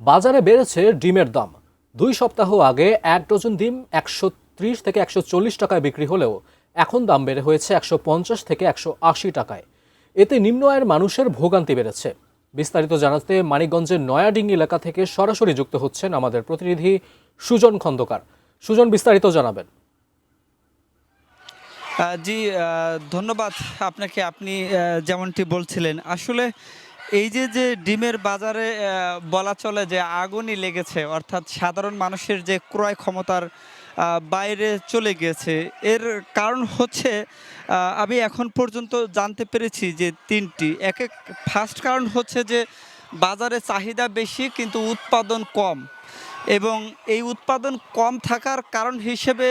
বাজারে বেড়েছে ডিমের দাম। 2 সপ্তাহ আগে 1 ডজন ডিম 130 থেকে 140 টাকায় বিক্রি হলেও এখন দাম বেড়ে হয়েছে 150 থেকে 180 টাকায়। এতে নিম্ন আয়ের মানুষের ভোগান্তি বেড়েছে। বিস্তারিত জানাতে মানিকগঞ্জের নয়াডিঙ্গি এলাকা থেকে সরাসরি যুক্ত হচ্ছেন আমাদের প্রতিনিধি সুজন খন্দকার। সুজন, বিস্তারিত জানাবেন। জি, ধন্যবাদ আপনাকে। আপনি যেমনটি বলছিলেন, আসলে এই যে ডিমের বাজারে বলা চলে যে আগুনই লেগেছে, অর্থাৎ সাধারণ মানুষের যে ক্রয় ক্ষমতার বাইরে চলে গিয়েছে। এর কারণ হচ্ছে আমি এখন পর্যন্ত জানতে পেরেছি যে 3টি। ফার্স্ট কারণ হচ্ছে যে বাজারে চাহিদা বেশি কিন্তু উৎপাদন কম, এবং এই উৎপাদন কম থাকার কারণ হিসেবে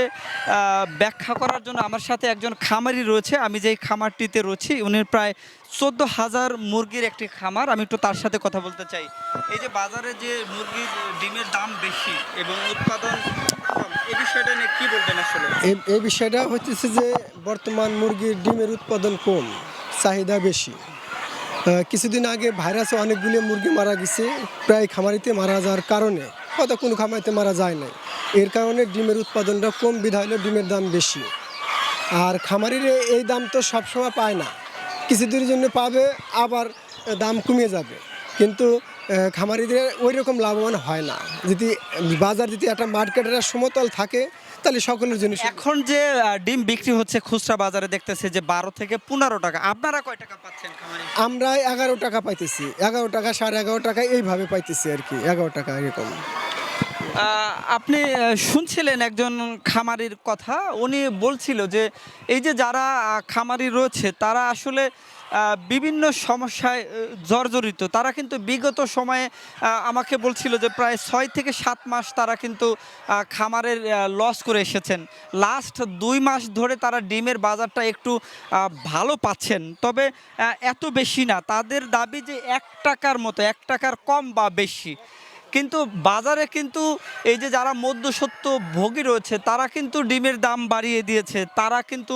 ব্যাখ্যা করার জন্য আমার সাথে একজন খামারি রয়েছে। আমি যেই খামারটিতে রয়েছি, উনি প্রায় 14,000 মুরগির একটি খামার। আমি একটু তার সাথে কথা বলতে চাই। এই যে বাজারে যে মুরগির ডিমের দাম বেশি এবং উৎপাদন কম, এই বিষয়টা নিয়ে কী বলবেন আসলে? এই বিষয়টা হচ্ছে যে বর্তমান মুরগির ডিমের উৎপাদন কম, চাহিদা বেশি। কিছুদিন আগে ভাইরাসে অনেকগুলো মুরগি মারা গেছে, প্রায় খামারিতে মারা যাওয়ার কারণে, হয়তো কোনো খামারিতে মারা যায় না। এর কারণে ডিমের উৎপাদনটা কম, বিধায় হলে ডিমের দাম বেশি। আর খামারির এই দাম তো সবসময় পায় না, কিছুদিনের জন্য পাবে, আবার দাম কমে যাবে। কিন্তু খামারিদের ওই রকম লাভবান হয় না। যদি বাজার যদি একটা মার্কেটের সমতল থাকে, তাহলে সকলের জন্য। এখন যে ডিম বিক্রি হচ্ছে খুচরা বাজারে, দেখতেছে যে 12 থেকে 15 টাকা। আপনারা কয় টাকা পাচ্ছেন খামারে? আমরা 11 টাকা পাইতেছি, 11 টাকা, 11.5 টাকা এইভাবে পাইতেছি আর কি, 11 টাকা এরকম। আপনি শুনছিলেন একজন খামারির কথা। উনি বলছিল যে এই যে যারা খামারি রয়েছে, তারা আসলে বিভিন্ন সমস্যায় জর্জরিত। তারা কিন্তু বিগত সময়ে আমাকে বলছিল যে প্রায় 6 থেকে 7 মাস তারা কিন্তু খামারের লস করে এসেছেন। লাস্ট 2 মাস ধরে তারা ডিমের বাজারটা একটু ভালো পাচ্ছেন, তবে এত বেশি না। তাদের দাবি যে 1 টাকার মতো, 1 টাকার কম বা বেশি। কিন্তু বাজারে কিন্তু এই যে যারা মধ্যস্বত্ব ভোগী রয়েছে, তারা কিন্তু ডিমের দাম বাড়িয়ে দিয়েছে। তারা কিন্তু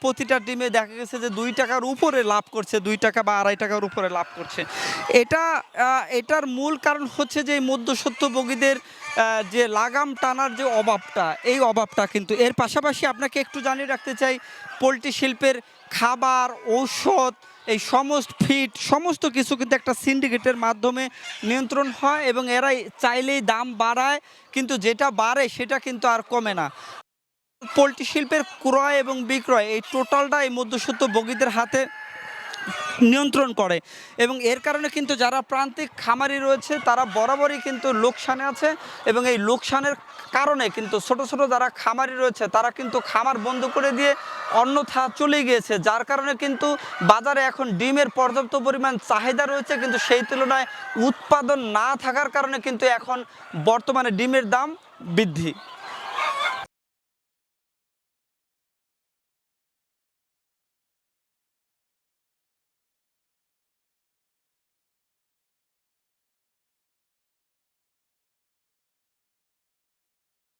প্রতিটা ডিমে দেখা গেছে যে 2 টাকার উপরে লাভ করছে, 2 টাকা বা 2.5 টাকার উপরে লাভ করছে। এটার মূল কারণ হচ্ছে যে এই মধ্যস্বত্ব ভোগীদের যে লাগাম টানার যে অভাবটা, এই অভাবটা কিন্তু। এর পাশাপাশি আপনাকে একটু জানিয়ে রাখতে চাই, পোলট্রি শিল্পের খাবার, ঔষধ, এই ফিড সমস্ত কিছু কিন্তু একটা সিন্ডিকেটের মাধ্যমে নিয়ন্ত্রণ হয়, এবং এরাই চাইলেই দাম বাড়ায়, কিন্তু যেটা বাড়ে সেটা কিন্তু আর কমে না। পোলট্রি শিল্পের ক্রয় এবং বিক্রয়, এই টোটালটা এই মধ্যস্বত্ব ভোগীদের হাতে নিয়ন্ত্রণ করে, এবং এর কারণে কিন্তু যারা প্রান্তিক খামারি রয়েছে, তারা বরাবরই কিন্তু লোকসানে আছে। এবং এই লোকসানের কারণে কিন্তু ছোট ছোট যারা খামারি রয়েছে, তারা কিন্তু খামার বন্ধ করে দিয়ে অন্যথা চলে গিয়েছে, যার কারণে কিন্তু বাজারে এখন ডিমের পর্যাপ্ত পরিমাণ চাহিদা রয়েছে, কিন্তু সেই তুলনায় উৎপাদন না থাকার কারণে কিন্তু এখন বর্তমানে ডিমের দাম বৃদ্ধি।